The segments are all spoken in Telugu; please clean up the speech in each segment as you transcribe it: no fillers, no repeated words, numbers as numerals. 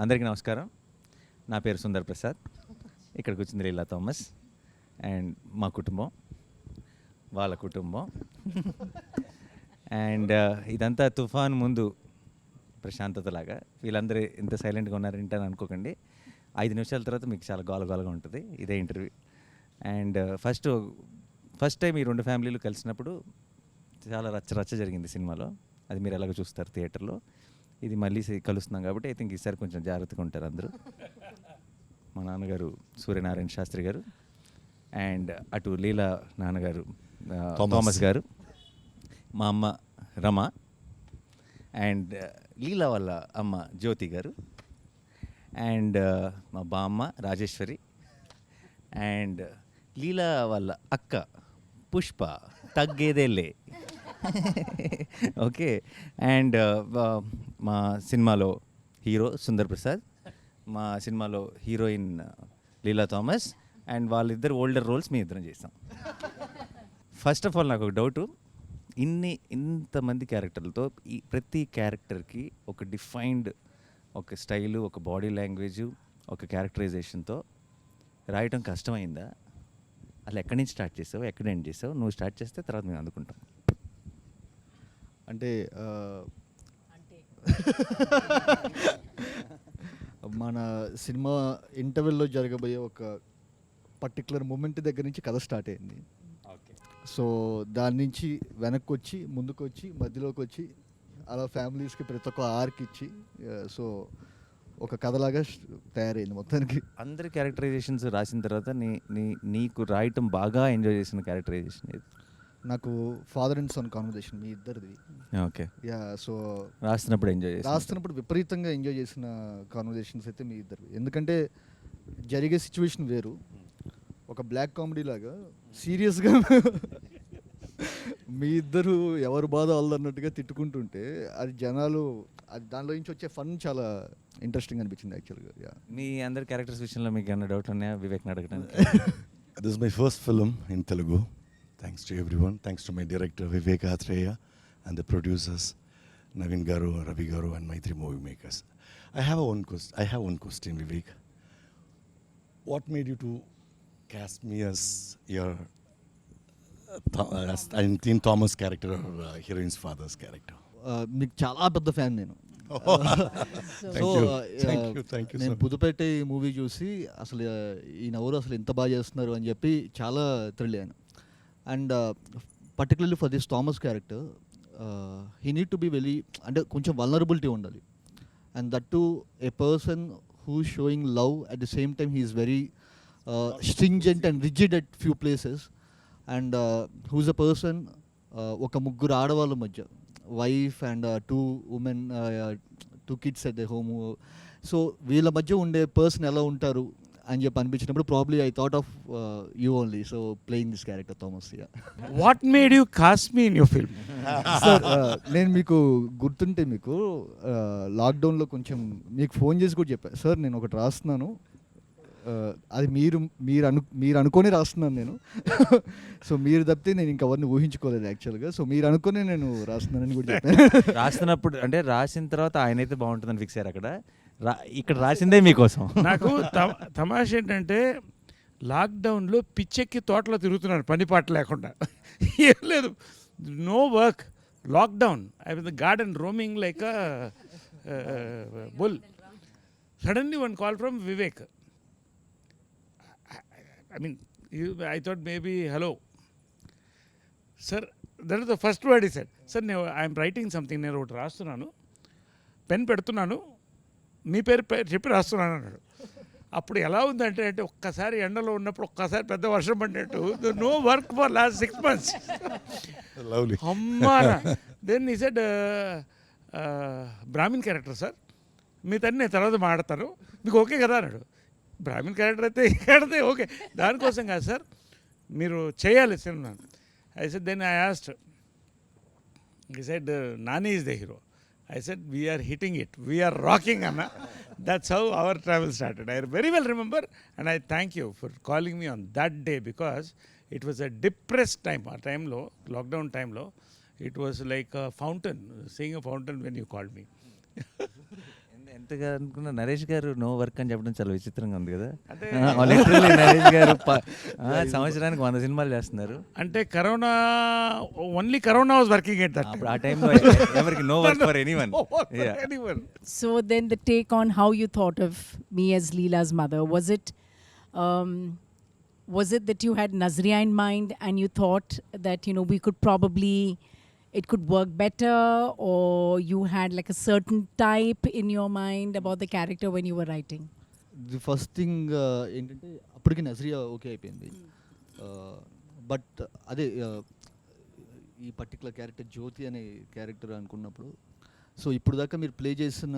అందరికీ నమస్కారం. నా పేరు సుందర్ ప్రసాద్. ఇక్కడికి వచ్చింది లీలా థామస్ అండ్ మా కుటుంబం, వాళ్ళ కుటుంబం. అండ్ ఇదంతా తుఫాన్ ముందు ప్రశాంతతలాగా. వీళ్ళందరూ ఇంత సైలెంట్గా ఉన్నారంటే అనుకోకండి, 5 నిమిషాల తర్వాత మీకు చాలా గోలగోలగా ఉంటుంది. ఇదే ఇంటర్వ్యూ. అండ్ ఫస్ట్ టైం ఈ 2 ఫ్యామిలీలు కలిసినప్పుడు చాలా రచ్చ జరిగింది సినిమాలో. అది మీరు ఎలాగో చూస్తారు థియేటర్లో. ఇది మళ్ళీ కలుస్తున్నాం కాబట్టి ఐ థింక్ ఈసారి కొంచెం జాగ్రత్తగా ఉంటారు అందరూ. మా నాన్నగారు సూర్యనారాయణ శాస్త్రి గారు, అండ్ అటు లీలా నాన్నగారు థామస్ గారు, మా అమ్మ రమ, అండ్ లీలా వాళ్ళ అమ్మ జ్యోతి గారు, అండ్ మా బామ్మ రాజేశ్వరి, అండ్ లీలా వాళ్ళ అక్క పుష్ప తగ్గేదేలే. ఓకే. అండ్ మా సినిమాలో హీరో సుందర్ ప్రసాద్, మా సినిమాలో హీరోయిన్ లీలా థామస్, అండ్ వాళ్ళిద్దరు ఓల్డర్ రోల్స్ మీ ఇద్దరం చేస్తాం. ఫస్ట్ ఆఫ్ ఆల్ నాకు ఒక డౌటు, ఇంతమంది క్యారెక్టర్లతో ప్రతి క్యారెక్టర్కి ఒక డిఫైన్డ్ ఒక స్టైలు, ఒక బాడీ లాంగ్వేజు, ఒక క్యారెక్టరైజేషన్తో రాయటం కష్టమైందా? అలా ఎక్కడి నుంచి స్టార్ట్ చేసావు, ఎక్కడ ఎండ్ చేసావు? నువ్వు స్టార్ట్ చేస్తే తర్వాత మేము అందుకుంటాం. అంటే మన సినిమా ఇంటర్వెల్లో జరగబోయే ఒక పర్టికులర్ మూమెంట్ దగ్గర నుంచి కథ స్టార్ట్ అయింది. సో దాని నుంచి వెనక్కి వచ్చి, ముందుకు వచ్చి, మధ్యలోకి వచ్చి, అలా ఫ్యామిలీస్కి ప్రతి ఒక్క ఆర్క్ ఇచ్చి, సో ఒక కథలాగా తయారైంది మొత్తానికి. అందరి క్యారెక్టరైజేషన్స్ రాసిన తర్వాత నీకు రాయటం బాగా ఎంజాయ్ చేసిన క్యారెక్టరైజేషన్ ఏది? నాకు ఫాదర్ అండ్ సన్ కాన్వర్జేషన్ మీ ఇద్దరిది. ఓకే. యా. సో రాస్తున్నప్పుడు విపరీతంగా ఎంజాయ్ చేసిన కాన్వర్జేషన్స్ అయితే మీ ఇద్దరు. ఎందుకంటే జరిగే సిచ్యువేషన్ వేరు, ఒక బ్లాక్ కామెడీ లాగా సీరియస్గా మీ ఇద్దరు ఎవరు బాధ వాళ్ళన్నట్టుగా తిట్టుకుంటుంటే అది జనాలు, అది దానిలో నుంచి వచ్చే ఫన్ చాలా ఇంట్రెస్టింగ్ అనిపించింది యాక్చువల్గా. యా. మీ అందరి క్యారెక్టర్స్ విషయంలో మీకు ఏమైనా డౌట్ ఉన్నాయా వివేక్ని అడగడానికి? This is my first film in Telugu. Thanks to everyone. Thanks to my director Vivek Athreya and the producers Navin Garu, Ravi Garu and my 3 movie makers. I have one question, Vivek. What made you to cast me as your in Thomas character or heroine's father's character? మీకు చాలా పెద్ద ఫ్యాన్ నేను. Thank you. నేను పుదుపేట మూవీ చూసి అసలు ఈ నవ్వురు అసలు ఎంత బాగా చేస్తున్నారు అని చెప్పి చాలా థ్రిల్ అయ్యాను. And particularly for this Thomas character he need to be very, అంటే కొంచెం వల్నరబిలిటీ ఉండాలి. And that to a person who showing love at the same time he is very stringent and rigid at few places. And whose a person, ఒక ముగ్గురు ఆడవాళ్ళ మధ్య, wife and 2 women, 2 kids at the home. So వీళ్ళ మధ్య ఉండే పర్సన్ ఎలా ఉంటారు అని చెప్పి అనిపించినప్పుడు probably I thought of you only. So playing this character Thomas. What made you cost me in your film? Sir, నేను మీకు గుర్తుంటే మీకు లాక్డౌన్లో కొంచెం మీకు ఫోన్ చేసి కూడా చెప్పాను, సార్ నేను ఒకటి రాస్తున్నాను, అది మీరు అనుకొని రాస్తున్నాను నేను. సో మీరు తప్పితే నేను ఇంకెవరిని ఊహించుకోలేదు యాక్చువల్గా. సో మీరు అనుకుని నేను రాస్తున్నానని కూడా చెప్పాను. రాస్తున్నప్పుడు అంటే రాసిన తర్వాత ఆయన అయితే బాగుంటుందని ఫిక్స్ అయ్యారు. ఇక్కడ రాసిందే మీకోసం. నాకు తమాష ఏంటంటే లాక్డౌన్లో పిచ్చెక్కి తోటలో తిరుగుతున్నాను పని పాట లేకుండా. ఏం లేదు, no work, lockdown. I was the garden roaming like a bull. Suddenly one call from Vivek. I thought maybe, hello. Sir, that is the first word he said. Sir, I am writing something, నేను ఒకటి రాస్తున్నాను, పెన్ పెడుతున్నాను, మీ పేరు చెప్పి రాస్తున్నాను అన్నాడు. అప్పుడు ఎలా ఉందంటే ఒక్కసారి ఎండలో ఉన్నప్పుడు ఒక్కసారి పెద్ద వర్షం పడినట్టు, no work for last 6 months. అమ్మారా. Then he said, Brahmin character sir, మీ తన్ని నేను తర్వాత మాడతాను, మీకు ఓకే కదా అన్నాడు. బ్రాహ్మిన్ క్యారెక్టర్ అయితే ఓకే, దానికోసం కాదు సార్, మీరు చేయాలి సినిమా. I said, then I asked, he said Nani is the hero. I said we are hitting it, we are rocking, Anna. That's how our travel started. I very well remember, and I thank you for calling me on that day because it was a depressed time. Our time lo, lockdown time lo, it was like a fountain, seeing a fountain when you called me. ఎంతగా అనుకున్నా నరేష్ గారు నో వర్క్ అని చెప్పడం చాలా విచిత్రంగా ఉంది కదా. అంటే లిటరల్లీ నరేష్ గారు సంవత్సరానికి 100 సినిమాలు చేస్తున్నారు. అంటే corona only corona was working at that. అప్పుడు ఆ టైంలో ఎవరికి no work for anyone. So then the take on how you thought of me as Leela's mother, was it that you had Nazriya in mind and you thought that, you know, we could probably, it could work better, or you had like a certain type in your mind about the character when you were writing? The first thing ఏంటంటే అప్పటికి నజరియా ఓకే అయిపోయింది. బట్ అదే ఈ పర్టికులర్ క్యారెక్టర్ జ్యోతి అనే క్యారెక్టర్ అనుకున్నప్పుడు, సో ఇప్పుడు దాకా మీరు ప్లే చేసిన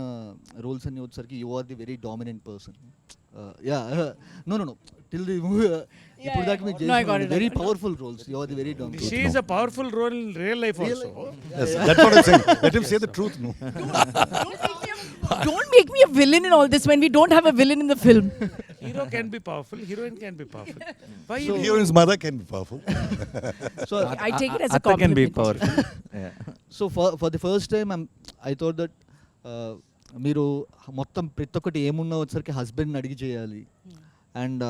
రోల్స్ అన్ని వచ్చేసరికి you are the very dominant person. No till the ఇప్పుడు దాకా మీరు No, I got చేసిన it. Very powerful roles, you are the very dominant. She is a powerful role in real life also. Yes, that's what I'm saying. Let him say the truth, no? Don't make me a villain in all this when we don't have a villain in the film. Hero can be powerful, heroine can be powerful. Why So, you heroine's mother can be powerful. So I take it as a Atta can be compliment. powerful. Yeah. So for the first time I thought that మీరు మొత్తం ప్రతి ఒక్కటి ఏమున్నా వచ్చరికి హస్బెండ్ని అడిగి చేయాలి. And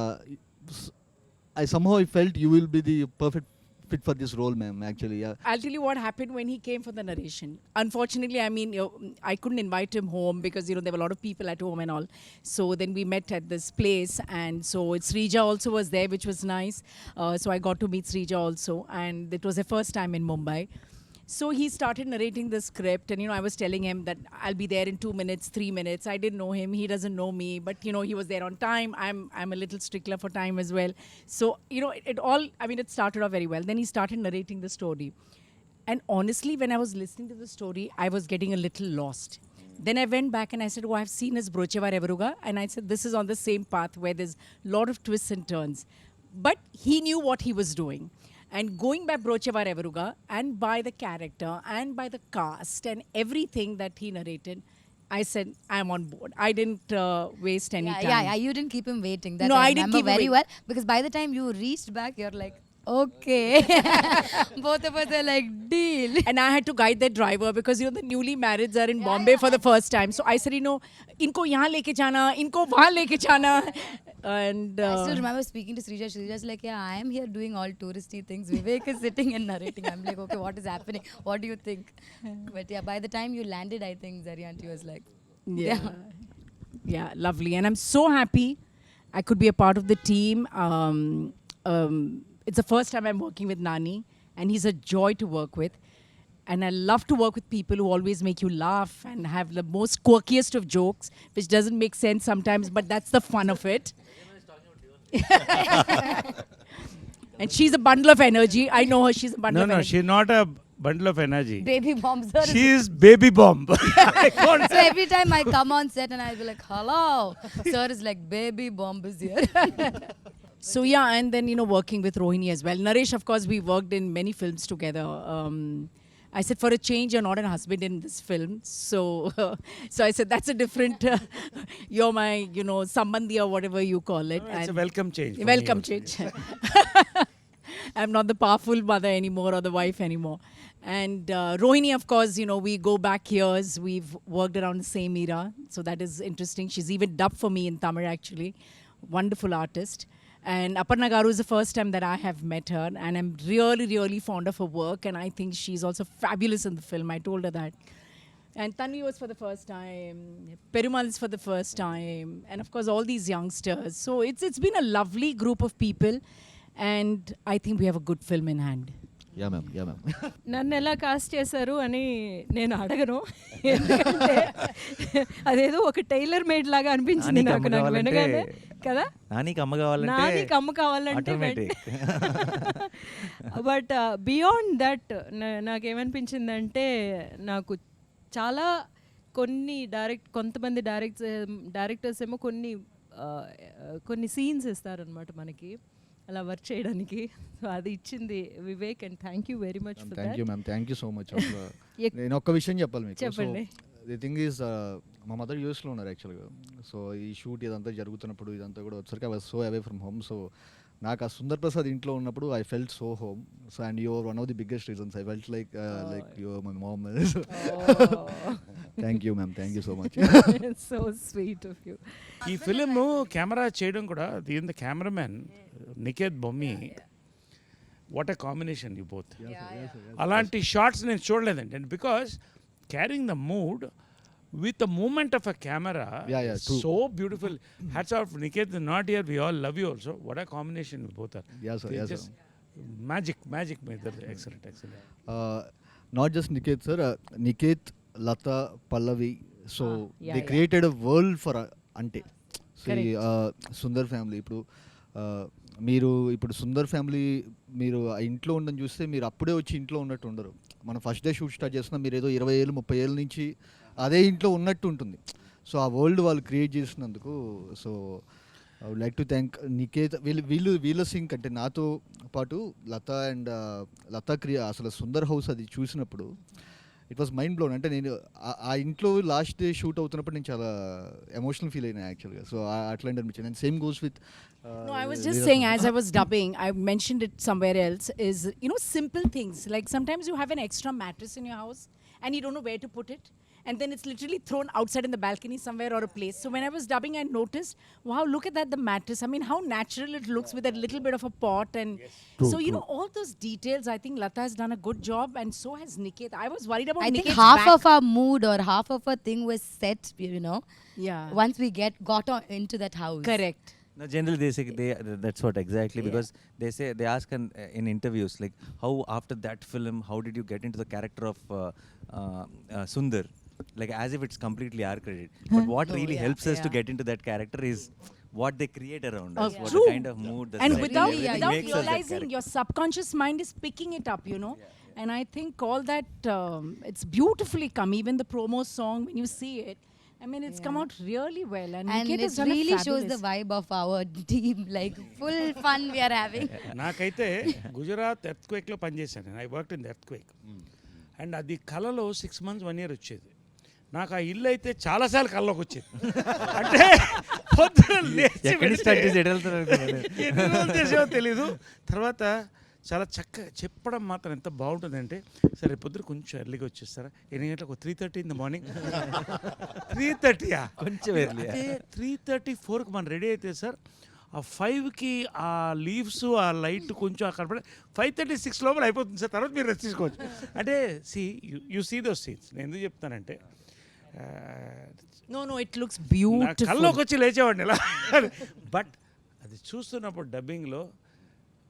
I somehow I felt you will be the perfect fit for this role, ma'am, actually. Yeah. I'll tell you what happened when he came for the narration. Unfortunately, I mean, I couldn't invite him home because, you know, there were a lot of people at home and all. So then we met at this place, and so Srija also was there, which was nice. So I got to meet Srija also, and it was the first time in Mumbai. So he started narrating the script, and, you know, I was telling him that I'll be there in 2 minutes, 3 minutes. I didn't know him, he doesn't know me, but, you know, he was there on time. I'm a little stickler for time as well. So, you know, it started off very well. Then he started narrating the story. And honestly, when I was listening to the story, I was getting a little lost. Then I went back and I said, oh, I've seen his Brochevar Evaruga. And I said, this is on the same path where there's a lot of twists and turns. But he knew what he was doing. And going by Brochevar Evaruga and by the character and by the cast and everything that he narrated, I said, I'm on board. I didn't waste any time. Yeah, you didn't keep him waiting. That No, I I didn't remember keep him very wait- well, because by the time you reached back, you're like, okay. Both of us are like, deal. And I had to guide that driver because, you know, the newly marrieds are in Bombay for the first time. So I said, you know, inko yahan leke jana, inko wahan leke jana. And I still remember speaking to Srija. Srija's like, yeah, I am here doing all touristy things. Vivek is sitting and narrating. I'm like, okay, what is happening? What do you think? But yeah, by the time you landed, I think Zaryanti was like, yeah, lovely. And I'm so happy I could be a part of the team. It's the first time I'm working with Nani, and he's a joy to work with. And I love to work with people who always make you laugh and have the most quirkiest of jokes, which doesn't make sense sometimes, but that's the fun of it. And she's a bundle of energy. I know her, she's a bundle of No, energy. she's not a bundle of energy. baby bomb, sir. She is baby bomb. So every time I come on set and I'll be like, hello. Sir is like, baby bomb is here. So yeah, and then, you know, working with Rohini as well. Naresh, of course, we worked in many films together. I said, for a change, you're not a husband in this film. So I said, that's a different, you're my, you know, sambandhi or whatever you call it. It's a And welcome change. for me welcome also. change. I'm not the powerful mother anymore or the wife anymore. And Rohini, of course, you know, we go back years. We've worked around the same era. So that is interesting. She's even dubbed for me in Tamil, actually. Wonderful artist. And Aparna Garu is the first time that I have met her. And I'm really, really fond of her work. And I think she's also fabulous in the film. I told her that. And Tanvi was for the first time. Perumal is for the first time. And of course, all these youngsters. So it's been a lovely group of people. And I think we have a good film in hand. Yeah ma'am. నన్ను ఎలా కాస్ట్ చేశారు అని నేను అడగను, ఎందుకంటే అదేదో ఒక టైలర్ మేడ్ లాగా అనిపించింది నానికి నాకు అమ్మ కావాలంటే- వినగానే కదా. నానికి అమ్మ కావాలంటే నానికి అమ్మ కావాలంటే automatic. బట్ బియాండ్ దట్ నాకేమనిపించిందంటే, నాకు చాలా కొంతమంది డైరెక్టర్స్ ఏమో కొన్ని సీన్స్ ఇస్తారనమాట మనకి అలా వర్క్ చేయడానికి. సో అది ఇచ్చింది Vivek, and thank you very much for thank you that. Ma'am, thank you so much. నేను ఒక్క విషయం చెప్పాలి మీకు. చెప్పండి. ది థింగ్ ఈజ్, మా మదర్ యూఎస్లో ఉన్నారు యాక్చువల్గా. సో ఈ షూట్ ఇదంతా జరుగుతున్నప్పుడు ఇదంతా కూడా వచ్చరికి I was so away from home. So నాకు ఆ సుందర్ ప్రసాద్ ఇంట్లో ఉన్నప్పుడు I felt so home. So and your one of the biggest reasons I felt like your my mom. Thank you ma'am, thank you so much. So sweet of you. ఈ ఫిలిం కెమెరా చేయడం కూడా దీని cameraman Niket Bommi, what a combination you both. అలాంటి షార్ట్స్ నేను చూడలేదండి. And because carrying the mood with the movement of a camera, Yeah, true. so beautiful. Hats off, Niket is not here, we all love you also. What a combination you both are. Yes, sir. They Yes, just sir. magic made that. Excellent. Not just Niket sir, Niket, Lata, Pallavi. So yeah, they yeah. created a world for Ante. Correct. Sundar family ఇప్పుడు మీరు ఇప్పుడు సుందర్ ఫ్యామిలీ మీరు ఆ ఇంట్లో ఉండని చూస్తే మీరు అప్పుడే వచ్చి ఇంట్లో ఉన్నట్టు ఉండరు. మనం ఫస్ట్ డే షూట్ స్టార్ట్ చేస్తున్నాం, మీరు ఏదో 20 ఏళ్ళు 30 ఏళ్ళ నుంచి అదే ఇంట్లో ఉన్నట్టు ఉంటుంది. సో ఆ వరల్డ్ వాళ్ళు క్రియేట్ చేసినందుకు so I would like to thank Niket. వీళ్ళ సింగ్ అంటే నాతో పాటు లతా అండ్ లతా అసలు సుందర్ హౌస్ అది చూసినప్పుడు ఇట్ వాస్ మైండ్ బ్లోన్. అంటే నేను ఆ ఇంట్లో లాస్ట్ డే షూట్ అవుతున్నప్పుడు నేను చాలా ఎమోషనల్ ఫీల్ అయినా యాక్చువల్గా. సో అట్లాంటి అనిపించింది. And same goes with No, I was just saying, as I was dubbing, I mentioned it somewhere else, is, simple things. Like sometimes you have an extra mattress in your house and you don't know where to put it. And then it's literally thrown outside in the balcony somewhere or a place. So when I was dubbing, I noticed, wow, look at that, the mattress. I mean, how natural it looks with a little bit of a pot. And so, all those details, I think Lata has done a good job, and so has Niket. I was worried about I think Niket's half back. of our mood or half of our thing was set, Yeah. once we got into that house. Correct. No, generally they say that's what exactly, because they ask in interviews like, how after that film, how did you get into the character of Sundar, like as if it's completely our credit, but what really helps us to get into that character is what they create around us, what True. the kind of mood the And setting, without everything makes us that realizing, character. your subconscious mind is picking it up, And I think all that, it's beautifully come. Even the promo song, when you see it, I mean, it's come out really well. And And Niket has it done really a shows the fabulous. vibe of our team, like full fun we are having. నాకైతే గుజరాత్ ఎర్త్క్వేక్లో పనిచేశాను నేను. I work in earthquake. And అది కళలో 6 months 1 year వచ్చేది. నాకు ఆ ఇల్లు అయితే చాలాసార్లు కళ్ళలోకి వచ్చేది. అంటే పొద్దున లేచి ఎక్కడి స్టార్ట్ చేసి ఎటు వెళ్తున్నారు ఎన్ని రోజులు చేసేవో తెలీదు. తర్వాత చాలా చక్కగా చెప్పడం మాత్రం ఎంత బాగుంటుందంటే, సరే పొద్దున కొంచెం ఎర్లీగా వచ్చేస్తారా, 8 గంటలకు 3:30 in the morning. 3:30 కొంచెం early. 3:30 4కి మనం రెడీ అయితే సార్, ఆ 5కి ఆ లీవ్స్ ఆ లైట్ కొంచెం అక్కడ పడి 5:36 లోపల అయిపోతుంది సార్. తర్వాత మీరు రెస్ట్ తీసుకోవచ్చు. అంటే యూ సీ దోస్ సీన్స్. నేను ఎందుకు చెప్తానంటే, No, it looks నా beautiful. కల్లోకి వచ్చి లేచేవాడిని ఇలా. బట్ అది చూస్తున్నప్పుడు డబ్బింగ్లో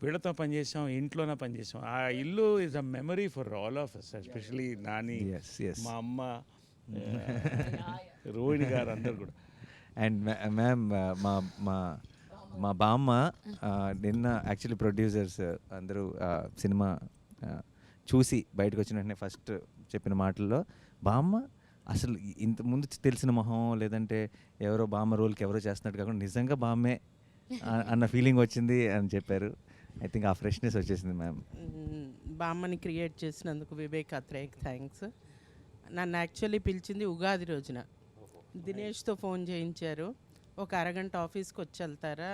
వీళ్ళతో పనిచేసాం, ఇంట్లోనే పనిచేసాం. ఆ ఇల్లు is a memory for all of us, especially Nani, Yes. మా అమ్మ, రోహిణి గారు అందరు కూడా. అండ్ మ్యామ్ మా బామ్మ నిన్న యాక్చువల్లీ ప్రొడ్యూసర్స్ అందరూ సినిమా చూసి బయటకు వచ్చిన వెంటనే ఫస్ట్ చెప్పిన మాటల్లో, బామ్మ అసలు ఇంత ముందు తెలిసిన మొహం లేదంటే ఎవరో బామ్మ రోల్కి ఎవరో చేస్తున్నట్టు కాకుండా నిజంగా బామ్మే అన్న ఫీలింగ్ వచ్చింది అని చెప్పారు. ఐ థింక్ ఆ ఫ్రెష్నెస్ వచ్చేసింది మ్యామ్. బామ్మని క్రియేట్ చేసినందుకు వివేక్ అత్రేయకి థ్యాంక్స్. నన్ను యాక్చువల్లీ పిలిచింది ఉగాది రోజున. దినేష్తో ఫోన్ చేయించారు, ఒక అరగంట ఆఫీస్కి వచ్చి వెళ్తారా,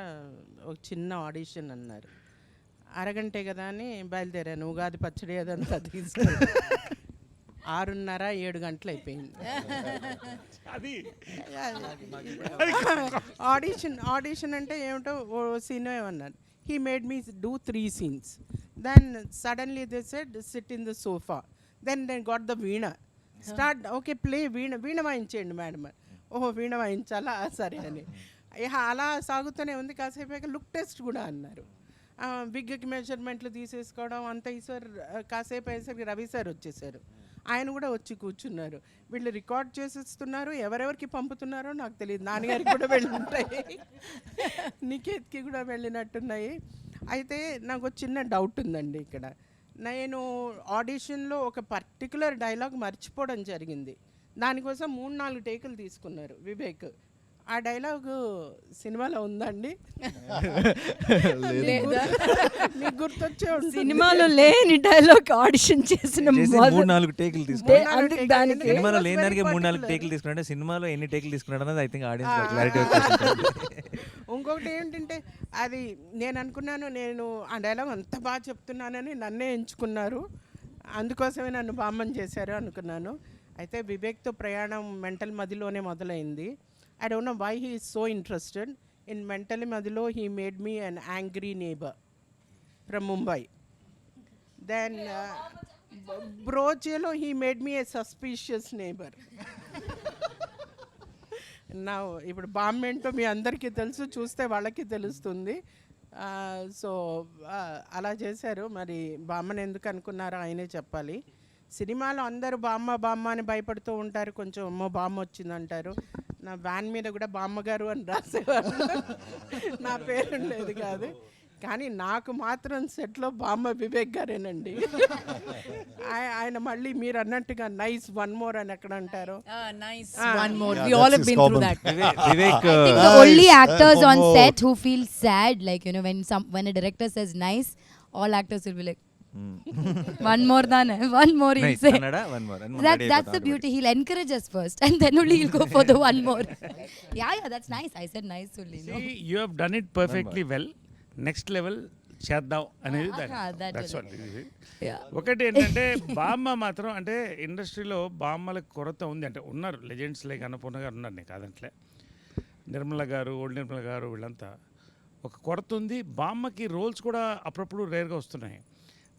ఒక చిన్న ఆడిషన్ అన్నారు. అరగంటే కదా అని బయలుదేరాను. ఉగాది పచ్చడి అదంతా తీసుకొని 6:30 7 గంటలు అయిపోయింది. అది ఆడిషన్ అంటే ఏమిటో ఓ సీన్ ఏమన్నారు. He made me do 3 scenes. Then suddenly they said, sit in the sofa. Then they got the veena. Start, okay, play veena. Veena వాయించండి మేడం. ఓహో వీణ వాయించాలా, సరే అని. అలా సాగుతూనే ఉంది. కాసేపు లుక్ టెస్ట్ కూడా అన్నారు. బిగ్కి మెజర్మెంట్లు తీసేసుకోవడం అంత ఈసారి కాసేపు అయ్యేసరికి రవి సార్ వచ్చేసారు. ఆయన కూడా వచ్చి కూర్చున్నారు. వీళ్ళు రికార్డ్ చేసేస్తున్నారు, ఎవరెవరికి పంపుతున్నారో నాకు తెలియదు. నాన్నగారికి కూడా వెళ్ళి ఉంటాయి, నికేత్కి కూడా వెళ్ళినట్టున్నాయి. అయితే నాకు చిన్న డౌట్ ఉందండి ఇక్కడ. నేను ఆడిషన్లో ఒక పర్టికులర్ డైలాగ్ మర్చిపోవడం జరిగింది. దానికోసం 3-4 టేకులు తీసుకున్నారు వివేక్. ఆ డైలాగు సినిమాలో ఉందండి? లేదా మీకు గుర్తొచ్చే ఉంటుంది. సినిమాలో లేని డైలాగ్ ఆడిషన్ చేసిన 3-4 టేకులు తీసుకున్నాడు. అందుకు దానికి సినిమాలో లేని దానికి 3-4 టేకులు తీసుకున్నాడు. సినిమాలో ఎన్ని టేకులు తీసుకున్నాడు అన్నది ఐ థింక్ ఆడియన్స్ క్లారిటీ వచ్చేసింది. ఇంకొకటి ఏంటంటే అది నేను అనుకున్నాను, నేను ఆ డైలాగ్ అంత బాగా చెప్తున్నానని నన్నే ఎంచుకున్నారు, అందుకోసమే నన్ను బామ్మని చేశారు అనుకున్నాను. అయితే వివేక్తో ప్రయాణం మెంటల్ మదిలోనే మొదలైంది. I don't know why he is so interested. In Mentally Madilo, he made me an angry neighbor from Mumbai. Then Brochelo, he made me a suspicious neighbor. Now, ఇప్పుడు బామ్ ఏంటో మీ అందరికీ తెలుసు, చూస్తే వాళ్ళకి తెలుస్తుంది. సో అలా చేశారు. మరి బామ్మని ఎందుకు అనుకున్నారో ఆయనే చెప్పాలి. సినిమాలో అందరూ బామ్మ బామ్మ అని భయపడుతూ ఉంటారు, కొంచెం అమ్మో బామ్మ వచ్చిందంటారు. నా వ్యాన్ మీద కూడా బామ్మగారు అని రాసేవారు, నా పేరు ఉండేది కాదు. కానీ నాకు మాత్రం సెట్లో బామ్మ వివేక్ గారేనండి. ఆయన మళ్ళీ మీరు అన్నట్టుగా నైస్ వన్ మోర్ అని ఎక్కడ అంటారు. nice one more, we all have been through that. Vivek I think the only actors on set who feel sad, like, you know, when a director says nice, all actors will be like, one more than one more, he'll nice say. అన్నాడా? One more. That's the beauty. He'll encourage us first, and then only he'll go for the one more. Yeah, that's nice. I said nice only. No? See, you have done it perfectly well. Next level చేద్దాం అనేది that that's will what. Yeah. ఒకటి ఏంటంటే బామ్మ మాత్రం అంటే ఇండస్ట్రీలో బామ్మలకు కొరత ఉంది. అంటే ఉన్నారు లెజెండ్స్ లైక్ అన్నపూర్ణ గారు ఉన్నారు, నేను కాదంటలే, నిర్మల గారు, ఓల్డ్ నిర్మల గారు, వీళ్ళంతా ఒక కొరత ఉంది. బామ్మకి రోల్స్ కూడా అప్పుడప్పుడు రేర్గా వస్తున్నాయి.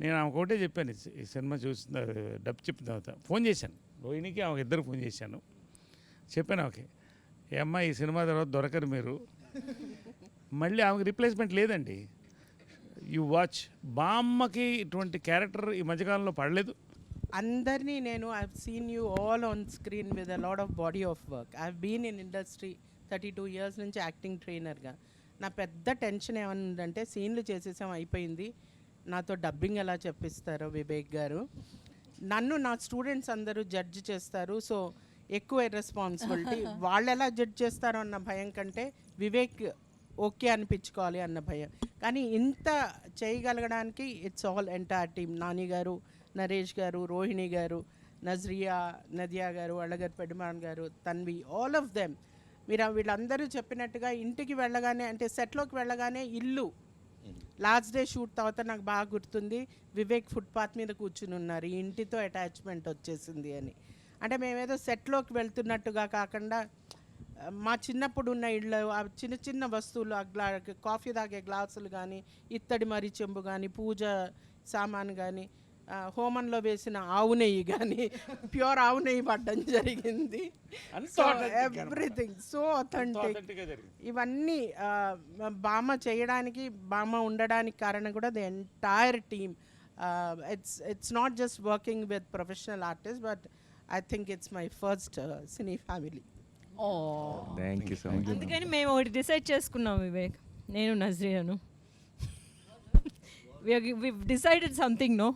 నేను ఆమె ఒకటే చెప్పాను, ఈ సినిమా చూసిన డబ్ చెప్పిన తర్వాత ఫోన్ చేశాను రోహిణికి, ఆమె ఇద్దరు ఫోన్ చేశాను. చెప్పాను ఓకే ఏ అమ్మ ఈ సినిమా తర్వాత దొరకరు మీరు, మళ్ళీ ఆమెకి రిప్లేస్మెంట్ లేదండి. యు వాచ్, బామ్మకి ఇటువంటి క్యారెక్టర్ ఈ మధ్యకాలంలో పడలేదు. అందరినీ నేను I've seen you all on screen with a lot of body of work. I've been in industry 32 years నుంచి యాక్టింగ్ ట్రైనర్గా. నా పెద్ద టెన్షన్ ఏమన్నంటే సీన్లు చేసేసాం అయిపోయింది, నాతో డబ్బింగ్ ఎలా చెప్పిస్తారో వివేక్ గారు. నన్ను నా స్టూడెంట్స్ అందరూ జడ్జ్ చేస్తారు, సో ఎక్కువ రెస్పాన్సిబిలిటీ. వాళ్ళు ఎలా జడ్జ్ చేస్తారో అన్న భయం కంటే వివేక్ ఓకే అనిపించుకోవాలి అన్న భయం. కానీ ఇంత చేయగలగడానికి it's all entire team. Nani garu, Naresh గారు, రోహిణి గారు, నజ్రియా, నదియా గారు, అళగర్ పెడుమాన్ గారు, తన్వి, ఆల్ ఆఫ్ దెమ్. మీరు వీళ్ళందరూ చెప్పినట్టుగా ఇంటికి వెళ్ళగానే, అంటే సెట్లోకి వెళ్ళగానే ఇల్లు లాస్ట్ డే షూట్ తర్వాత నాకు బాగా గుర్తుంది, వివేక్ ఫుట్పాత్ మీద కూర్చుని ఉన్నారు, ఈ ఇంటితో అటాచ్మెంట్ వచ్చేసింది అని. అంటే మేమేదో సెట్లోకి వెళ్తున్నట్టుగా కాకుండా మా చిన్నప్పుడు ఉన్న ఇళ్ళు, ఆ చిన్న చిన్న వస్తువులు, కాఫీ తాగే గ్లాసులు కానీ, ఇత్తడి మరి చెంబు కానీ, పూజ సామాన్ కానీ, హోమంలో వేసిన ఆవు నెయ్యి కానీ, ప్యూర్ ఆవు నెయ్యి పడ్డం జరిగింది. So everything so authentic. ఇవన్నీ బామ్మ చేయడానికి, బామ్మ ఉండడానికి కారణం కూడా the entire team. It's not just working with professional artist, but I think it's my first cine family. Thank you so much. అందుకని మేము ఒకటి డిసైడ్ చేసుకున్నాం వివేక్, నేను నజ్రియాను. we've decided something, no?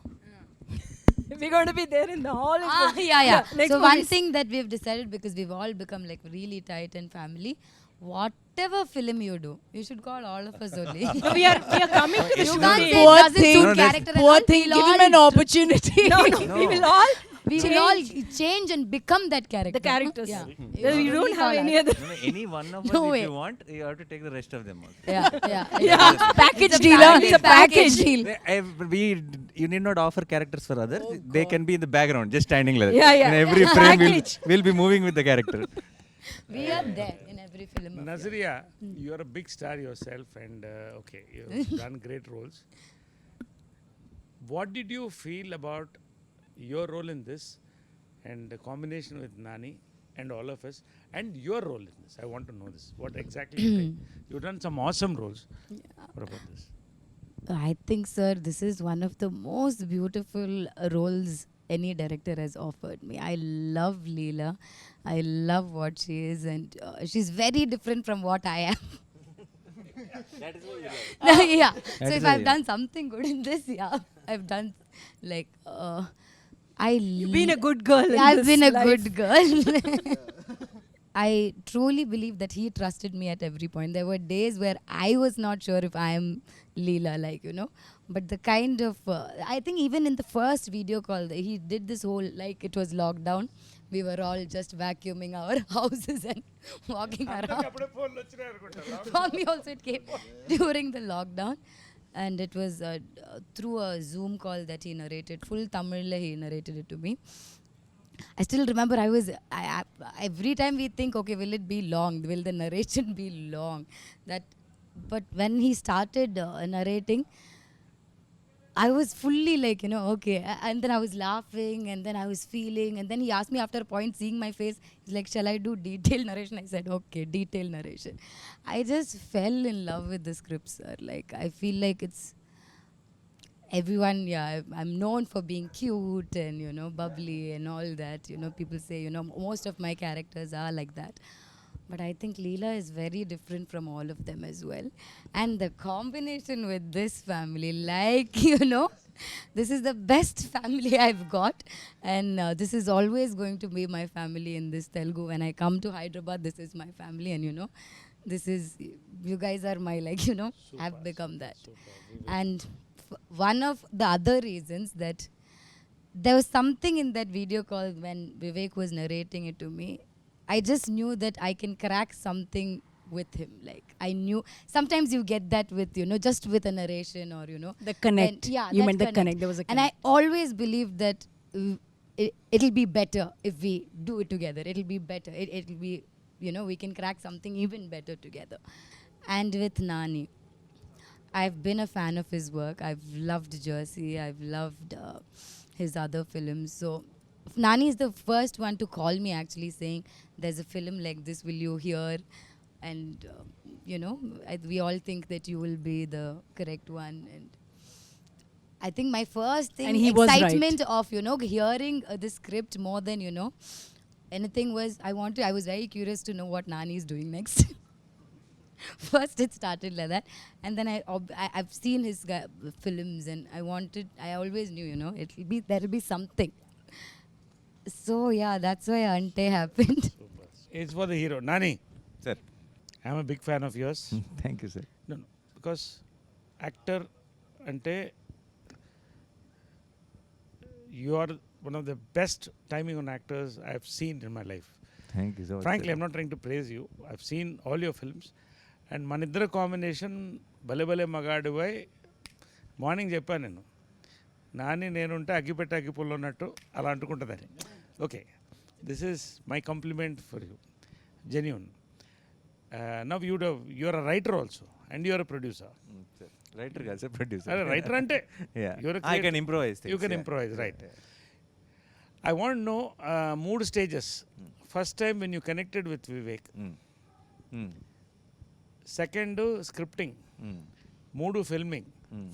We're going to be there in the hall. Yeah. Next So movie. one thing that we've decided, because we've all become like really tight and family, whatever film you do, you should call all of us only. No, we are coming to the You shooting. can't say Poor it doesn't thing. suit No, character. Poor and all. thing, We'll give him all an opportunity. No, we will all change and become that character. the characters. Yeah. You don't have any other. No, any one of us No if way. you want, you have to take the rest of them also. Yeah. Package It's a deal. family It's a package package. deal. You need not offer characters for others. They can be in the background, just standing like that. Yeah. In every frame, Package. we'll be moving with the character. We are there in every film. of yours. Nazriya, you are a big star yourself, and okay, you've done great roles. What did you feel about your role in this, and the combination with Nani and all of us, and your role in this? I want to know this. What exactly you think? You've done some awesome roles. What about this? I think, sir, this is one of the most beautiful roles any director has offered me. I love Leela. I love what she is, and she's very different from what I am. That is what you like. Yeah. That So is if why I've you done something good in this, yeah, I've done like You've been a good girl. in I've this been a life. good girl. I truly believe that he trusted me at every point. There were days where I was not sure if I am Leela, like, you know. But the kind of, I think even in the first video call, he did this whole, like, it was lockdown. We were all just vacuuming our houses and walking around. అప్పుడే ఫోన్లు వచ్చినాయి అనుకుంటా. For me also it came during the lockdown. And it was through a Zoom call that he narrated. Full Tamil he narrated it to me. I still remember every time we think, okay, will it be long? Will the narration be long? But when he started narrating, I was fully like, you know, okay. And then I was laughing and then I was feeling. And then he asked me after a point, seeing my face, he's like, shall I do detailed narration? I said, okay, detailed narration. I just fell in love with the script, sir. Like, I feel like it's everyone, I'm known for being cute and, you know, bubbly and all that. You know, people say, you know, most of my characters are like that. But I think Leela is very different from all of them as well. And the combination with this family, like, you know, this is the best family I've got. And this is always going to be my family in this Telugu. When I come to Hyderabad, this is my family. And, you know, this is, you guys are my, like, you know, have become that. And one of the other reasons that there was something in that video call when Vivek was narrating it to me, I just knew that I can crack something with him. Like, I knew sometimes you get that with, you know, just with a narration or, you know, The connect. then, You that meant the connect. There was a And I connect. always believed that it'll be better if we do it together. It'll be better. It'll be, you know, we can crack something even better together. And with Nani, I've been a fan of his work. I've loved Jersey. I've loved his other films. So Nani is the first one to call me actually saying, there's a film like this, will you hear? And, you know, we all think that you will be the correct one. And I think my first thing, And he was right. excitement of, you know, hearing the script more than, you know, anything was, I was very curious to know what Nani is doing next. First it started like that, and then I've seen his films, and I always knew, you know, there'll be something. So yeah, that's why Ante happened. It's for the hero. Nani, Sir, I'm a big fan of yours. thank you, sir. No, because actor ante you are one of the best timing on actors I've seen in my life. Thank you so much. Frankly, sir. I'm not trying to praise you. I've seen all your films. And మన ఇద్దరు కాంబినేషన్ భలే భలే మగాడువై మార్నింగ్ చెప్పాను నేను, నాని నేనుంటే అగ్గిపెట్టి అగ్గిపుల్లో ఉన్నట్టు అలా అంటుకుంటుందని. Okay, this is my compliment for you, genuine. Now you're a writer also and you're a producer. Writer కాదు సార్, ప్రొడ్యూసర్. అరే రైటర్ అంటే I can improvise. You can improvise, right. I want no 3 stages. First time when you connected with Vivek, second scripting, 3 filming,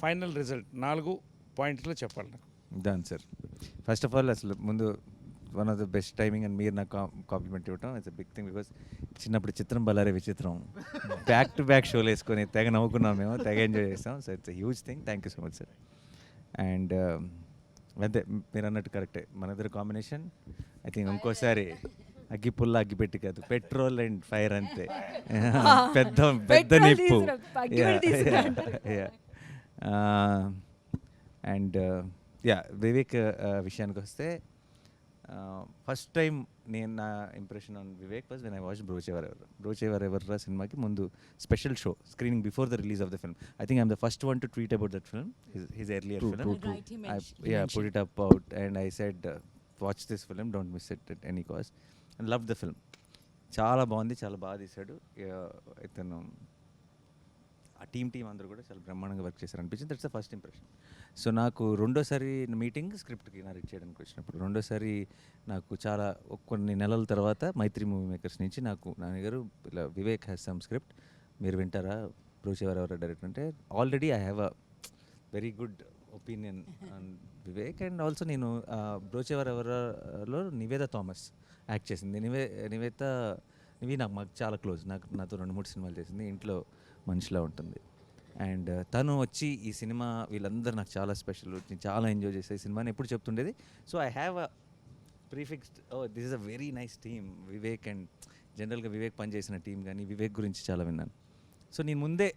final result, 4 పాయింట్లు చెప్పాలి నాకు. Done sir. First of all అసలు ముందు one of the best timing అని మీరు నాకు కాంప్లిమెంట్ ఇవ్వటం it's a big thing. Because చిన్నప్పుడు చిత్రం బలారే విచిత్రం బ్యాక్ టు బ్యాక్ షోలు వేసుకొని తెగ నవ్వుకున్నాం మేము, తెగ ఎంజాయ్ చేస్తాం. So it's a huge thing. Thank you so much sir. And అంతే మీరు అన్నట్టు కరెక్టే, మన ఇద్దరు కాంబినేషన్ ఐ థింక్ ఇంకోసారి అగ్గి పుల్ల అగ్గి పెట్టి కాదు, పెట్రోల్ అండ్ ఫైర్ అంతే. పెద్ద పెద్ద నిప్పు. అండ్ వివేక్ విషయానికి వస్తే ఫస్ట్ టైం నేను నా impression on Vivek was when I watch బ్రోచేవరెవర్ సినిమాకి ముందు special show screening before the release of the film. I think I'm the first one to tweet about that film, his earlier film. Put it up out and I said watch this film, don't miss it at any cost, and loved the film. చాలా బాగుంది, చాలా బాగా తీశాడు ఇతను. ఆ టీం అందరూ కూడా చాలా బ్రహ్మాండంగా వర్క్ చేశారు అనిపించింది. That's the first impression. So నాకు రెండోసారి మీటింగ్ స్క్రిప్ట్కి నరేట్ చేయడానికి వచ్చినప్పుడు, రెండోసారి నాకు చాలా కొన్ని నెలల తర్వాత మైత్రి మూవీ మేకర్స్ నుంచి నాకు నాన్నగారు ఇలా వివేక్ హ్యాస్ సమ్ స్క్రిప్ట్, మీరు వింటారా, బ్రోచేవరెవర్ డైరెక్టర్ అంటే. Already I have a very good opinion on Vivek. And also నేను బ్రోచేవరెవర్లో నివేద థామస్ యాక్ట్ చేసింది. నివి మాకు చాలా క్లోజ్, నాతో 2-3 సినిమాలు చేసింది, ఇంట్లో మనిషిలా ఉంటుంది. అండ్ తను వచ్చి ఈ సినిమా వీళ్ళందరూ నాకు చాలా స్పెషల్, నేను చాలా ఎంజాయ్ చేసే సినిమాని ఎప్పుడు చెప్తుండేది. So I have a prefixed, this is a very nice team Vivek. And జనరల్గా వివేక్ పనిచేసిన టీం కానీ వివేక్ గురించి చాలా విన్నాను. సో నేను ముందే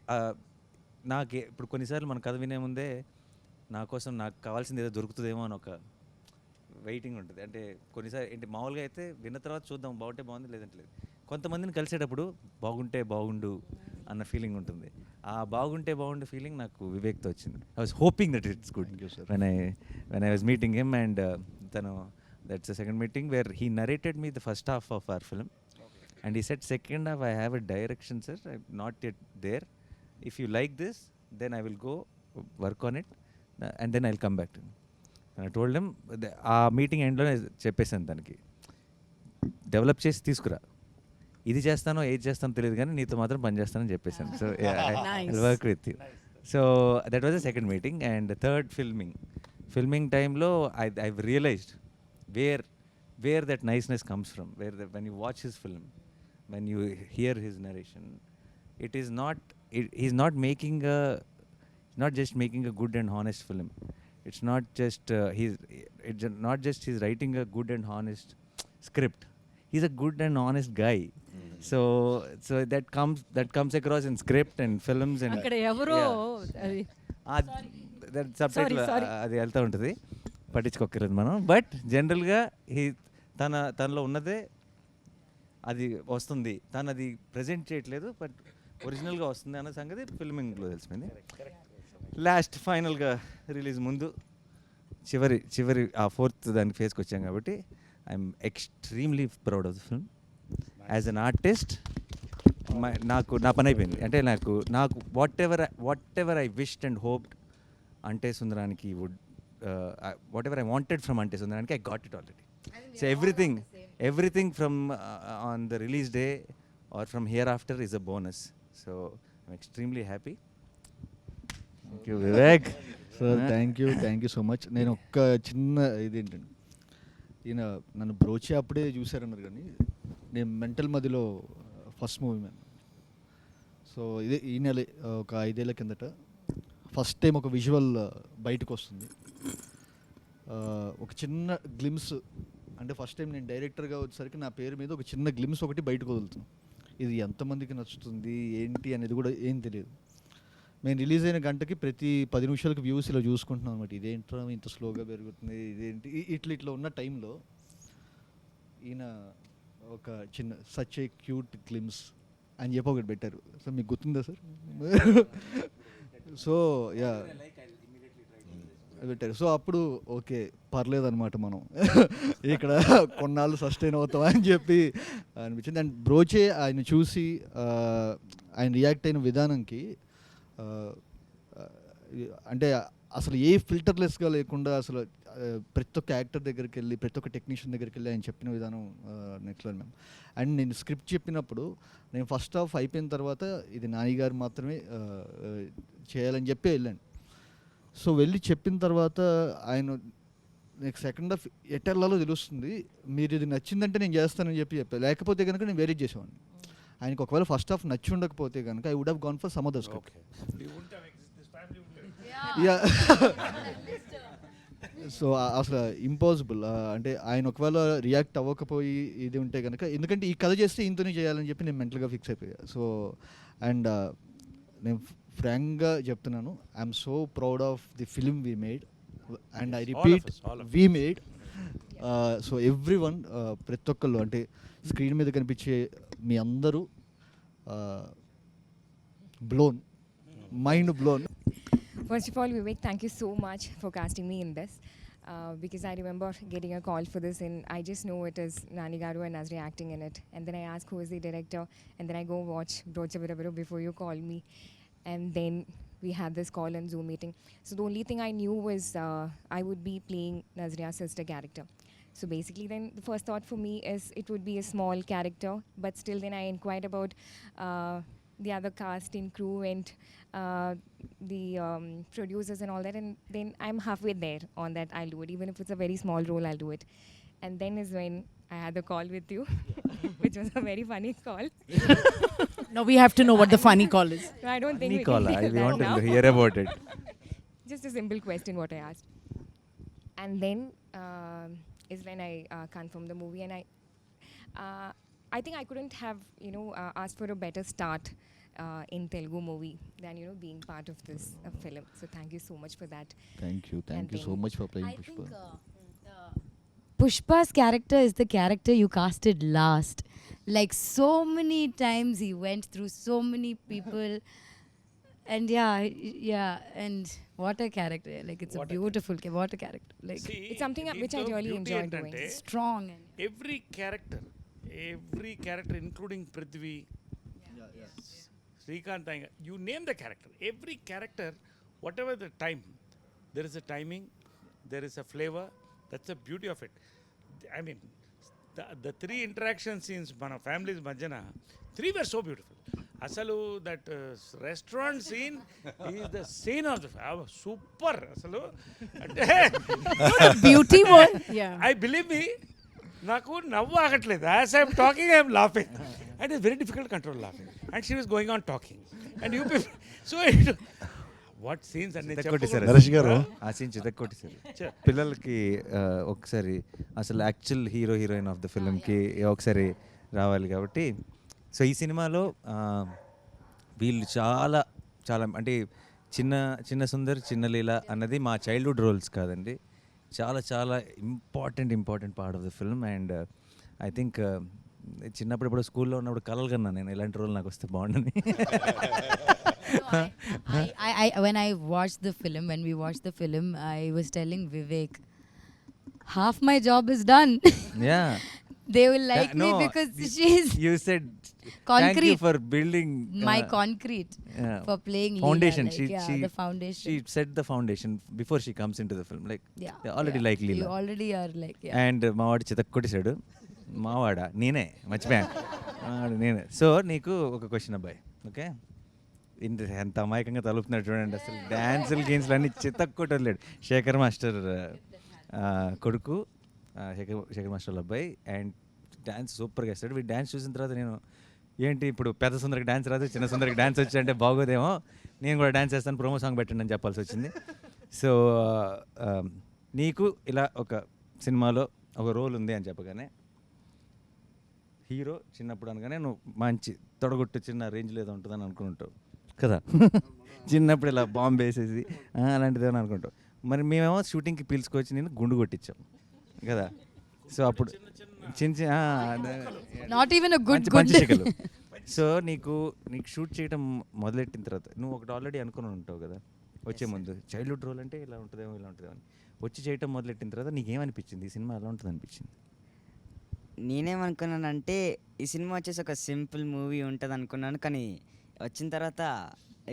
నాకే ఇప్పుడు కొన్నిసార్లు మన కథ వినే ముందే నా కోసం నాకు కావాల్సింది ఏదో దొరుకుతుందేమో అని ఒక వెయిటింగ్ ఉంటుంది. అంటే కొన్నిసార్లు ఏంటి మామూలుగా అయితే విన్న తర్వాత చూద్దాం బాగుంటే బాగుంది లేదంటే లేదు. కొంతమందిని కలిసేటప్పుడు బాగుంటే బాగుండు అన్న ఫీలింగ్ ఉంటుంది. ఆ బాగుంటే బాగుండు ఫీలింగ్ నాకు వివేక్తో వచ్చింది. I was hoping that it's good when I was meeting him and తను that's the second meeting where he narrated me the first half of our film and ఈ set second half I have a direction sir, I not yet there. If you like this then I will go work on it and then I will come back to I told him. ఆ మీటింగ్ ఎండ్లోనే చెప్పేశాను తనకి, డెవలప్ చేసి తీసుకురా, ఇది చేస్తానో ఏది చేస్తానో తెలియదు కానీ నీతో మాత్రం పని చేస్తానని చెప్పేశాను. So I work with you. So that was the second meeting. And third filming టైంలో I realised where that niceness comes from, when you watch his film, when you hear his narration, it is not he's not making a not just making a good and honest film. It's not just it's not just he's writing a good and honest script. He's a good and honest guy. So that comes across in script and films and అక్కడ ఎవరో అది that subtitle అది వెళ్తూ ఉంటుంది, పట్టించుకోకర్లేదు మనం. బట్ జనరల్గా తనలో ఉన్నదే అది వస్తుంది, తను అది ప్రజెంట్ చేయట్లేదు బట్ ఒరిజినల్గా వస్తుంది అన్న సంగతి ఫిల్మింగ్లో తెలిసిపోయింది. లాస్ట్ ఫైనల్గా రిలీజ్ ముందు చివరి ఆ ఫోర్త్ దానికి ఫేస్కి వచ్చాం కాబట్టి I'm extremely proud of the film. As an artist నా పని అయిపోయింది. అంటే నాకు whatever I wished and hoped Ante Sundaraniki would whatever I wanted from Ante Sundaraniki I got it already. So everything from on the release day or from hereafter is a bonus. So I'm extremely happy. Thank you, Vivek. Sir thank you so much. నేను ఒక్క చిన్న ఇదేంటండి, ఈయన నన్ను బ్రోచే అప్పుడే చూశారన్నారు కానీ నేను మెంటల్ మదిలో ఫస్ట్ మూవీ మ్యాన్. సో ఇదే ఈ నెల ఒక 5 ఏళ్ల కిందట ఫస్ట్ టైం ఒక విజువల్ బయటకు వస్తుంది. ఒక చిన్న గ్లిమ్స్, అంటే ఫస్ట్ టైం నేను డైరెక్టర్గా వచ్చేసరికి నా పేరు మీద ఒక చిన్న గ్లిమ్స్ ఒకటి బయటకు వదులుతున్నాను. ఇది ఎంతమందికి నచ్చుతుంది ఏంటి అనేది కూడా ఏం తెలియదు. మేము రిలీజ్ అయిన గంటకి ప్రతి 10 నిమిషాలకు వ్యూస్ ఇలా చూసుకుంటున్నాం అనమాట. ఇదేంట్రా ఇంత స్లోగా పెరుగుతుంది, ఇదేంటి ఇట్లా ఉన్న టైంలో ఈయన ఒక చిన్న సచ్ ఏ క్యూట్ గ్లిమ్స్ అని చెప్పి ఒకటి పెట్టారు. సో మీకు గుర్తుందా సార్? సో యా పెట్టారు. సో అప్పుడు ఓకే పర్లేదన్నమాట, మనం ఇక్కడ కొన్నాళ్ళు సస్టైన్ అవుతాం అని చెప్పి అనిపించింది. అండ్ బ్రోచే ఆయన చూసి ఆయన రియాక్ట్ అయిన విధానంకి అంటే అసలు ఏ ఫిల్టర్లెస్గా లేకుండా అసలు ప్రతి ఒక్క యాక్టర్ దగ్గరికి వెళ్ళి ప్రతి ఒక్క టెక్నీషియన్ దగ్గరికి వెళ్ళి ఆయన చెప్పిన విధానం నెక్స్ట్ లెవెల్ మ్యామ్. అండ్ నేను స్క్రిప్ట్ చెప్పినప్పుడు నేను ఫస్ట్ హాఫ్ అయిపోయిన తర్వాత ఇది నాని గారు మాత్రమే చేయాలని చెప్పి వెళ్ళాను. సో వెళ్ళి చెప్పిన తర్వాత ఆయన నెక్స్ట్ సెకండ్ హాఫ్ ఎటెల్లాలో తెలుస్తుంది, మీరు ఇది నచ్చిందంటే నేను చేస్తానని చెప్పాను, లేకపోతే కనుక నేను వేరే చేసేవాడిని. ఆయనకు ఒకవేళ ఫస్ట్ హాఫ్ నచ్చి ఉండకపోతే కనుక I would have gone for some other script. So అసలు ఇంపాసిబుల్. అంటే ఆయన ఒకవేళ రియాక్ట్ అవ్వకపోయి ఇది ఉంటే కనుక, ఎందుకంటే ఈ కథ చేస్తే ఇంతనే చేయాలని చెప్పి నేను మెంటల్గా ఫిక్స్ అయిపోయా. సో అండ్ నేను ఫ్రాంక్గా చెప్తున్నాను, I'm so proud of the film we made and I repeat we made. So every one, ప్రతి ఒక్కళ్ళు, అంటే స్క్రీన్ మీద కనిపించే మీ అందరూ blown, mind blown. First of all, Vivek, thank you so much for casting me in this. Because I remember getting a call for this, and I just know it is Nani Garu and NAZRIYA acting in it. And then I ask who is the director, and then I go watch Brocha Virabiro before you call me. And then we had this call and Zoom meeting. So the only thing I knew was I would be playing NAZRIYA's sister character. So basically then the first thought for me is it would be a small character, but still then I inquired about the other cast and crew and the producers and all that, and then I'm halfway there on that. I'll do it, even if it's a very small role, I'll do it. And then is when I had the call with you, which was a very funny call. Now we have to know what the funny call is. No, I don't think we call, can I that want now. to hear about it. Just a simple question what I asked. And then is when I confirmed the movie, and I think I couldn't have, asked for a better start in Telugu movie than, being part of this film. So thank you so much for that. Thank you so then- much for playing I Pushpa. think Pushpa's character is the character you casted last. Like so many times he went through so many people. And yeah, and what a character! Like it's What a a beautiful, what a character! Like See, It's something which I దీంట్లో really beauty enjoy ఏంటంటే, doing. strong and every character including Prithvi, Srikanth Iyengar, you name the character, every character, whatever the time, there is a timing, there is a flavor. That's the beauty of it. I mean, the three interaction scenes మన ఫ్యామిలీస్ మధ్యన 3 were so beautiful. అసలు that restaurant scene is the scene of the super అసలు అంటే Beauty was, yeah. I believe me నాకు నవ్వు ఆగట్లేదు as I'm talking I'm laughing and it's very difficult control laughing and she was going on talking and you so what scenes అన్ని చితక్కొట్టేశారు. నరేష్ గారు. ఆ సీన్ చితక్కొట్టేశారు. పిల్లలకి ఒకసారి అసలు యాక్చువల్ హీరోయిన్ ఆఫ్ ద ఫిల్మ్కి ఒకసారి రావాలి కాబట్టి సో ఈ సినిమాలో వీళ్ళు చాలా చాలా అంటే చిన్న సుందర్ చిన్న లీల అన్నది మా చైల్డ్హుడ్ రోల్స్ కాదండి, చాలా చాలా important part of the film. And I think చిన్నప్పుడు ఇప్పుడు స్కూల్లో ఉన్నప్పుడు కలలు కన్నా నేను ఇలాంటి రోల్ నాకు వస్తే బాగుండని. when I watched the film, when we watched the film, I was telling Vivek, half my job is done. Yeah. They will like me No, because she's you said thank you concrete. for building My concrete for playing foundation. Leela, like, she the foundation. She set the foundation before she comes into the film. Like Yeah, they already like You Leela. already are like, yeah. And మావాడు చితక్కొట్టేశాడు. మావాడా నేనే మర్చిపోయాను నేనే. సో నీకు ఒక క్వశ్చన్ అబ్బాయి, ఓకే, ఎంత అమాయకంగా తలుపుతున్నాడు చూడండి. అసలు డ్యాన్సులు గేమ్స్లు అన్నీ చితక్కొట్టలేడు. శేఖర్ మాస్టర్ కొడుకు, శేఖర్ మాస్టర్ అబ్బాయి, అండ్ డ్యాన్స్ సూపర్గా వేస్తాడు. వీడు డ్యాన్స్ చూసిన తర్వాత నేను ఏంటి ఇప్పుడు పెద్ద సుందరికి డ్యాన్స్ రాదు, చిన్న సుందరికి డ్యాన్స్ వచ్చి అంటే బాగోదేమో, నేను కూడా డ్యాన్స్ చేస్తాను, ప్రోమో సాంగ్ పెట్టండి అని చెప్పాల్సి వచ్చింది. సో నీకు ఇలా ఒక సినిమాలో ఒక రోల్ ఉంది అని చెప్పగానే హీరో చిన్నప్పుడు అనగానే నువ్వు మంచి తొడగొట్టు చిన్న రేంజ్లో ఏదో ఉంటుందని అనుకుంటావు కదా. చిన్నప్పుడు ఇలా బాంబు వేసేసి అలాంటిది ఏమని అనుకుంటావు. మరి మేమేమో షూటింగ్కి పిలుచుకొచ్చి నేను గుండు కొట్టించాం కదా. సో అప్పుడు చిన్న Not even a good పంచశిఖలు. సో నీకు షూట్ చేయడం మొదలెట్టిన తర్వాత నువ్వు ఒకటి ఆల్రెడీ అనుకుని ఉంటావు కదా వచ్చే ముందు, చైల్డ్హుడ్ రోల్ అంటే ఇలా ఉంటుందేమో ఇలా ఉంటుందేమో అని. వచ్చి చేయటం మొదలెట్టిన తర్వాత నీకేమనిపించింది ఈ సినిమా ఎలా ఉంటుంది అనిపించింది? నేనేమనుకున్నానంటే ఈ సినిమా వచ్చేసి ఒక సింపుల్ మూవీ ఉంటుంది అనుకున్నాను, కానీ వచ్చిన తర్వాత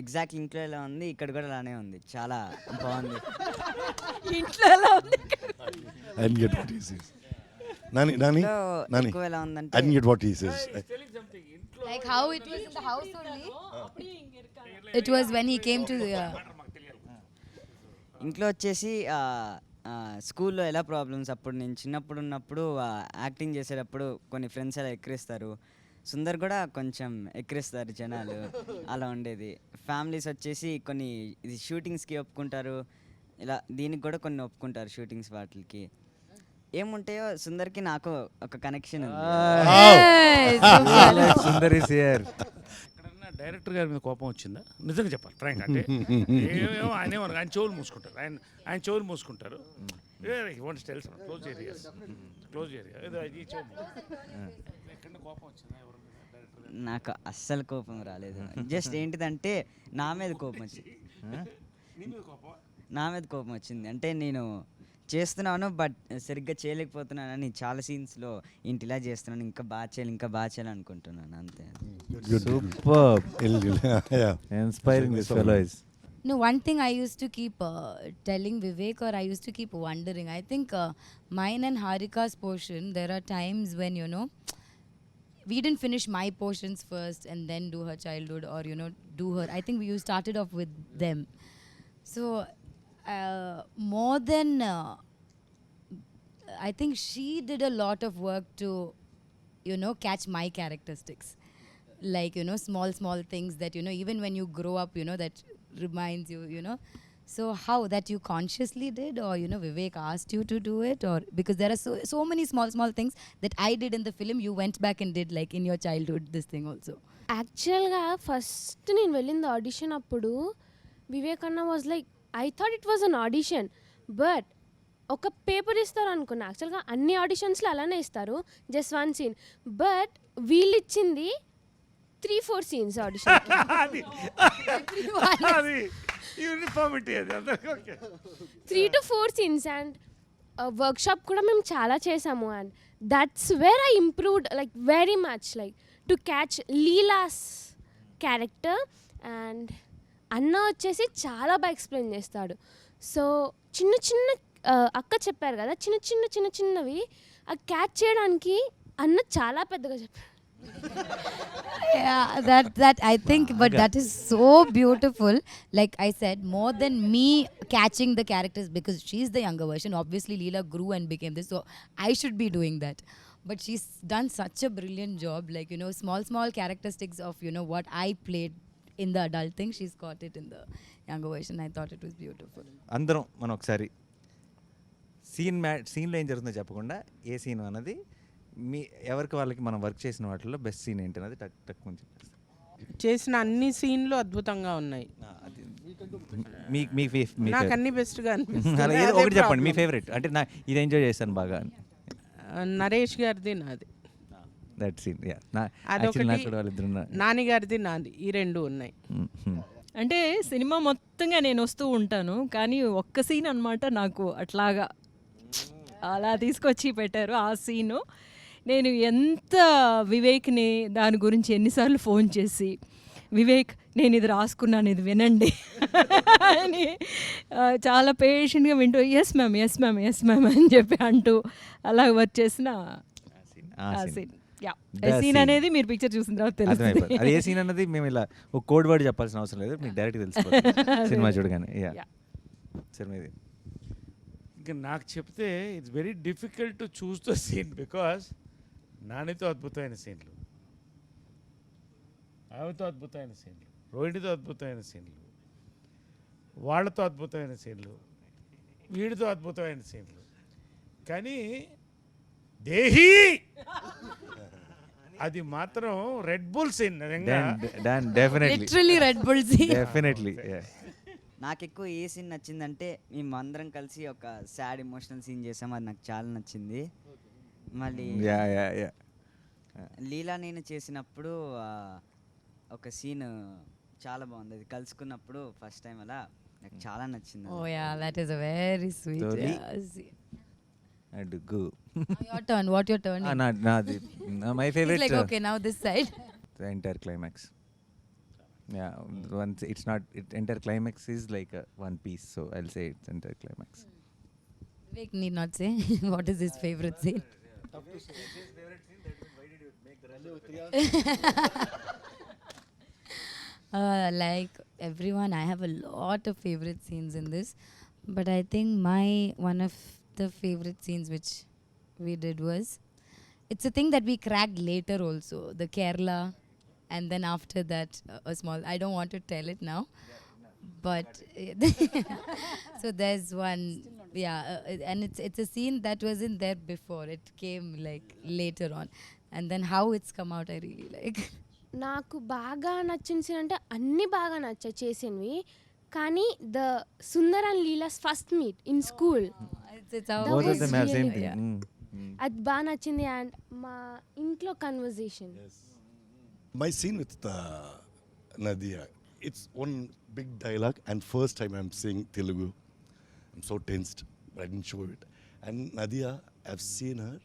ఎగ్జాక్ట్ ఇంట్లో ఎలా ఉంది ఇక్కడ కూడా అలానే ఉంది, చాలా బాగుంది. ఇంట్లో ఎలా ఉంది? I didn't get what he says. Nani, ఇంట్లో Nani, ఎక్కువ ఎలా ఉందంటే I didn't get what he says. Like how it was in the house only. It was when he came to the. ఇంట్లో వచ్చేసి స్కూల్లో ఎలా ప్రాబ్లమ్స్ అప్పుడు నేను చిన్నప్పుడు ఉన్నప్పుడు యాక్టింగ్ చేసేటప్పుడు కొన్ని ఫ్రెండ్స్ అలా ఎక్కిరిస్తారు, సుందర్ కూడా కొంచెం ఎక్కిరిస్తారు జనాలు, అలా ఉండేది. ఫ్యామిలీస్ వచ్చేసి కొన్ని ఇది షూటింగ్స్కి ఒప్పుకుంటారు, ఇలా దీనికి కూడా కొన్ని ఒప్పుకుంటారు షూటింగ్స్ వాటికి. ఏముంటాయో సుందర్కి నాకు ఒక కనెక్షన్ ఉంది. Sundar is here. ఎక్కడన్నా డైరెక్టర్ గారి మీద కోపం వచ్చిందా? నిజంగా చెప్పాలి ఫ్రాంక్ అంటే ఏమేమో ఆయన ఏమన్నారు, ఆయన చెవులు మూసుకుంటారు, ఆయన చెవులు మూసుకుంటారు. క్లోజ్ ఏరియా ఈ చెవు ఎక్కడన్నా కోపం వచ్చిందా ఎవరి మీద డైరెక్టర్ గారు? నాకు అస్సలు కోపం రాలేదు, జస్ట్ ఏంటిదంటే నా మీద కోపం వచ్చింది. నీ మీద కోపం? నా మీద కోపం వచ్చింది అంటే నేను చేస్తున్నాను బట్ సరిగ్గా చేయలేకపోతున్నానని చాలా సీన్స్లో ఇంటి ఇలా చేస్తున్నాను, ఇంకా బాగా చేయాలి అనుకుంటున్నాను, అంతే. Super. Yeah. Inspiring this fellow is. No, one thing I used to keep telling Vivek, or I used to keep wondering. I think mine and Harika's portion, there are times when, we didn't finish my portions first and then do her childhood, or, do her. I think we started off with them. So, more than, I think she did a lot of work to, catch my characteristics. Like, small things that, even when you grow up, that reminds you, So how that you consciously did, or Vivek asked you to do it, or because there are so many small things that I did in the film, you went back and did like in your childhood this thing also. యాక్చువల్గా ఫస్ట్ నేను వెళ్ళింది ఆడిషన్ అప్పుడు వివేక్ అన్న was like I thought it was an audition but ఒక పేపర్ ఇస్తారు అనుకున్నా. యాక్చువల్గా అన్ని ఆడిషన్స్లో అలానే ఇస్తారు, జస్ట్ 1 సీన్. బట్ వీళ్ళు ఇచ్చింది 3-4 సీన్స్ ఆడిషన్. అది యూనిఫార్మిటీ అది అందరికీ okay. 3 to 4 scenes and workshop కూడా మేము చాలా చేసాము. And that's where I improved like very much, like to catch Leela's character. And అన్న వచ్చేసి చాలా బాగా ఎక్స్ప్లెయిన్ చేస్తాడు. సో చిన్న చిన్న అక్క చెప్పారు కదా, చిన్నవి అది క్యాచ్ చేయడానికి అన్న చాలా పెద్దగా చెప్పాడు. Yeah, that I think, but that is so beautiful. Like I said, more than me catching the characters, because she's the younger version. Obviously Leela grew and became this, so I should be doing that. But she's done such a brilliant job, like small characteristics of what I played in the adult thing, she's got it in the younger version. I thought it was beautiful. అందరం మనం ఒకసారి సీన్లో ఏం జరుగుతుందో చెప్పకుండా ఏ సీన్ అన్నది మీ ఎవరికి వాళ్ళకి మనం వర్క్ చేసిన వాటిలో బెస్ట్ సీన్ ఏంటి అన్నది టక్ కొంచెం చేసిన అన్ని సీన్లు అద్భుతంగా ఉన్నాయి. నాకు అన్ని బెస్ట్గా అనిపిస్తుంది. ఒకటి చెప్పండి మీ ఫేవరెట్, అంటే నా ఇది ఎంజాయ్ చేశాను బాగా. నరేష్ గారిది నాది, దట్ సీన్. అదొకటి. నాని గారిది నాది, ఈ 2 ఉన్నాయి. అంటే సినిమా మొత్తంగా నేను వస్తూ ఉంటాను, కానీ ఒక్క సీన్ అనమాట నాకు అట్లాగా అలా తీసుకొచ్చి పెట్టారు. ఆ సీను నేను ఎంత వివేక్ని దాని గురించి ఎన్నిసార్లు ఫోన్ చేసి, వివేక్ నేను ఇది రాసుకున్నాను, ఇది వినండి అని చాలా పేషెంట్గా వింటూ ఎస్ మ్యామ్ అని చెప్పి అంటూ అలా వర్క్ చేసిన ఆ సీన్. సీన్ అనేది మీరు పిక్చర్ చూసిన తర్వాత తెలుస్తుంది. అది ఏ సీన్ అన్నది మేము ఇలా ఒక కోడ్ వర్డ్ చెప్పాల్సిన అవసరం లేదు, మీకు డైరెక్ట్ తెలుసుకోవాలి సినిమా చూడగానే. సినిమా ఇది ఇంకా నాకు చెప్తే it's very difficult to choose the scene, because నానితో అద్భుతమైన సీన్లు, ఆమెతో అద్భుతమైన సీన్లు, రోహిణితో అద్భుతమైన సీన్లు, వాళ్ళతో అద్భుతమైన సీన్లు, వీడితో అద్భుతమైన సీన్లు, కానీ దేహి అది మాత్రం Red Bull scene. Literally Red Bull scene. Definitely. నాకు ఎక్కువ ఏ సీన్ నచ్చిందంటే మేము అందరం కలిసి ఒక సాడ్ ఎమోషనల్ సీన్ చేసాం, అది నాకు చాలా నచ్చింది. మళ్ళీ లీలా నేను చేసినప్పుడు ఒక సీన్ చాలా బాగుంది, అది కలుసుకున్నప్పుడు ఫస్ట్ టైం అలా నాకు చాలా నచ్చింది. Oh yeah, that is a very sweet. అడుగు. Your turn. What your turn? My favorite. It's like okay, now this side. The entire climax. Yeah, once it's not. Entire climax is like one piece, so I'll say it's entire climax. Vivek need not say what is his favorite scene. Like everyone, I have a lot of favorite scenes in this, but I think one of the favorite scenes which we did was, it's a thing that we cracked later also, the Kerala, and then after that a small, I don't want to tell it now, but so there's one, and it's a scene that wasn't there before, it came like later on, and then how it's come out I really like. నాకు బాగా నచ్చిన సీన్ అంటే అన్నీ బాగా నచ్చాయి చేసినవి, కానీ the Sundar and Leela's first meet in school అది బాగా నచ్చింది. అండ్ మా ఇంట్లో conversation. My scene with NADIYA, it's one big dialogue, and first time I'm saying Telugu. I'm so tensed, but I didn't show it. And NADIYA, I've seen her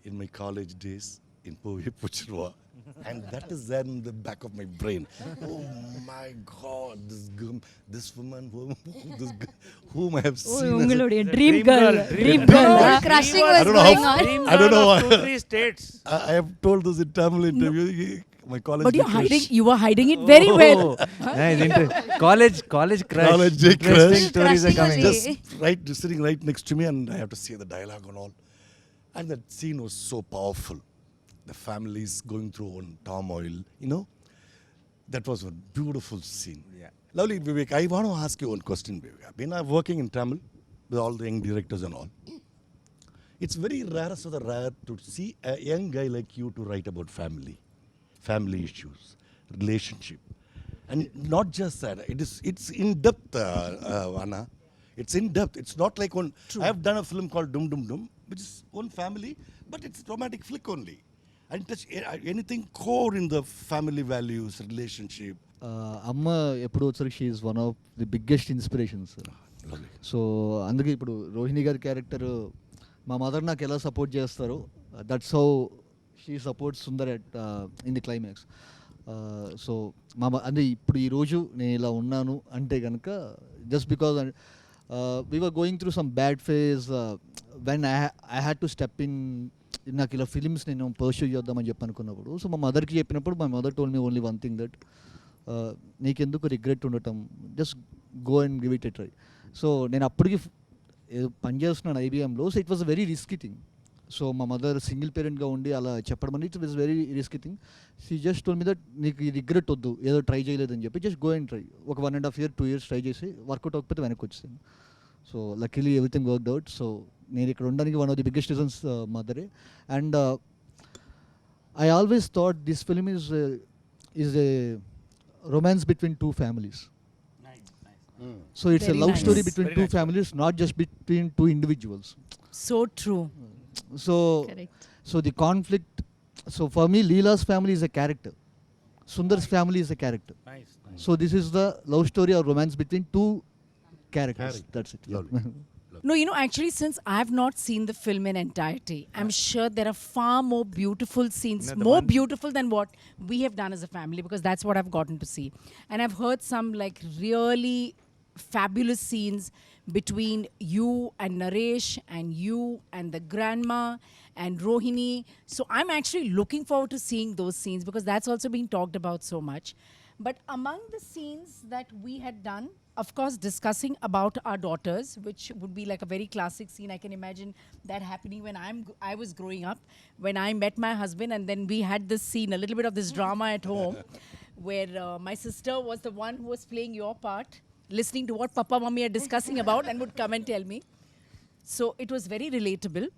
in my college days in Puchirwa. And that is there in the back of my brain. Oh my God, this woman, whom I have seen. Dream girl. Crushing was going on. I don't know why. 2-3 states. I have told this in Tamil interview. My college. But you were hiding it very well. College crush. College Interesting crush. stories are coming. Just sitting right next to me, and I have to say the dialogue and all. And that scene was so powerful. The families going through one turmoil, That was a beautiful scene. Yeah. Lovely, Vivek. I want to ask you one question, Vivek. I've been working in Tamil with all the young directors and all. It's very rare to see a young guy like you to write about family issues, relationship, and not just that. It's in depth, Anna. It's in depth. It's not like one. I have done a film called Dum Dum Dum, which is one family, but it's romantic flick only. And touch anything core in the family values, relationship. అమ్మ ఎప్పుడు వచ్చరికి she is one of the biggest inspirations. Lovely. So అందుకే ఇప్పుడు రోహిణి గారి క్యారెక్టర్ మా మదర్ నాకు ఎలా సపోర్ట్ చేస్తారో that's how she supports Sundar at in the climax. So అంటే ఇప్పుడు ఈరోజు నేను ఇలా ఉన్నాను అంటే కనుక just because we were going through some bad phase when I had to step in. నాకు ఇలా ఫిలిమ్స్ నేను పర్స్యూ చేద్దామని చెప్పి అనుకున్నప్పుడు సో మా మదర్కి చెప్పినప్పుడు my mother told me only one thing that నీకెందుకు రిగ్రెట్ ఉండటం, just go and give it a try. So నేను అప్పటికి పనిచేస్తున్నాను ఐబిఎంలో. So it was a very risky thing. So మా మదర్ సింగిల్ పేరెంట్గా ఉండి అలా చెప్పడం అనేది it was very risky thing. She just told me that నీకు ఈ రిగ్రెట్ వద్దు, ఏదో ట్రై చేయలేదని చెప్పి జస్ట్ గో అండ్ ట్రై. ఒక 1.5 years 2 years ట్రై చేసి వర్కౌట్ అవ్వకపోతే వెనక్కి వచ్చేసాను. So luckily everything worked out. So నేను ఇక్కడ ఉండడానికి one of the biggest reasons మదరే. And I always thought this film is a romance between two families. So it's Very a love nice. story between Very two nice. families, not just between two individuals. So true. So Correct. so the conflict, so for me Leela's family is a character, Sundar's family is a character. Nice. So this is the love story or romance between two characters. That's it. Lovely. No, you know, actually, since I have not seen the film in entirety, I'm sure there are far more beautiful scenes, You know, the more one- beautiful than what we have done as a family, because that's what I've gotten to see. And I've heard some like really fabulous scenes between you and Naresh and you and the grandma and Rohini. So I'm actually looking forward to seeing those scenes because that's also being talked about so much. But among the scenes that we had done, of course, discussing about our daughters, which would be like a very classic scene. I can imagine that happening when I was growing up, when I met my husband, and then we had this scene, a little bit of this drama at home, where my sister was the one who was playing your part, listening to what Papa, Mummy are discussing about, and would come and tell me. So it was very relatable.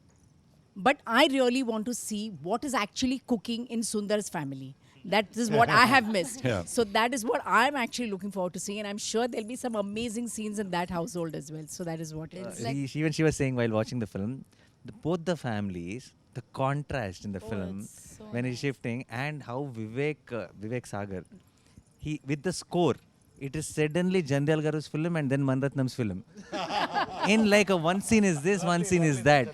But I really want to see what is actually cooking in Sundar's family. That is what I have missed. Yeah. So that is what I'm actually looking forward to seeing, and I'm sure there'll be some amazing scenes in that household as well. So that is what it's like. Even she was saying while watching the film, both the families, the contrast in the film it's so when he's shifting, and how Vivek Sagar, he with the score, it is suddenly Jandal Garu's film and then Manratnam's film. In like a one scene is this, one scene is that.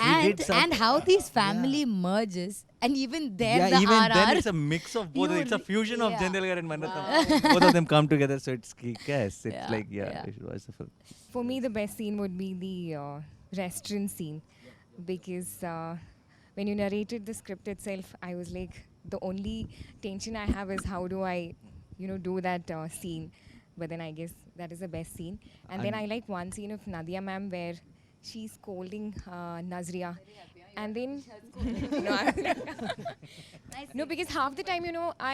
He did some- And how these family merges, and even there yeah, the even RR. then it's a mix of both. You It's a fusion of yeah. Jandal Gar and Manratnam. Both of them come together, so it's kick-ass. It's Yeah, like yeah. you should watch the film. For me, the best scene would be the restaurant scene because when you narrated the script itself, I was like, the only tension I have is how do I, do that scene. But then I guess that is the best scene. And then I like one scene of NADIYA ma'am where she's scolding NAZRIYA. And then, no, because half the time,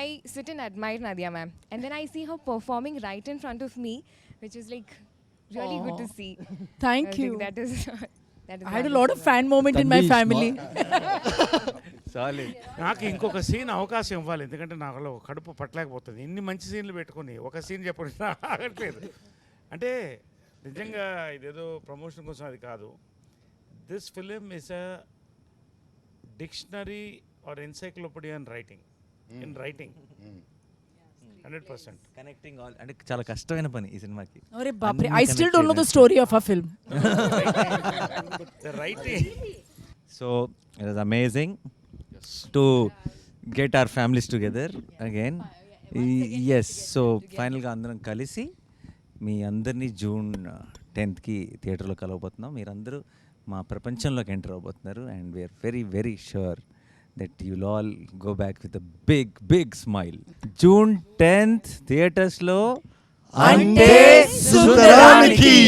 I sit and admire NADIYA ma'am. And then I see her performing right in front of me, which is like really good to Aw. see. Thank I think you. that is I had a lot of fan moment in my Tanvi is family. Solid. నాకు ఇంకొక సీన్ అవకాశం ఇవ్వాలి, ఎందుకంటే నాకు కడుపు పట్టలేకపోతుంది. ఇన్ని మంచి సీన్లు పెట్టుకుని ఒక సీన్ చెప్పడం ఆగట్లేదు. అంటే నిజంగా ఇదేదో ప్రమోషన్ కోసం అది కాదు. This film is a dictionary or encyclopedia in writing. 100%. Connecting all అంటే చాలా కష్టమైన పని ఈ సినిమాకి. Arre baapre, అన్ని I still connect don't know the చేయడానికి. story of our film. The writing. So it was amazing to get our families together again. Yes, so ఫైనల్గా అందరం కలిసి మీ అందరినీ June 10th థియేటర్లో కలవబోతున్నాం. మీరందరూ మా ప్రపంచంలోకి ఎంటర్ అవబోతున్నారు. And we're very very sure that you'll all go back with a big smile. June 10th థియేటర్స్లో Ante Sundaraniki.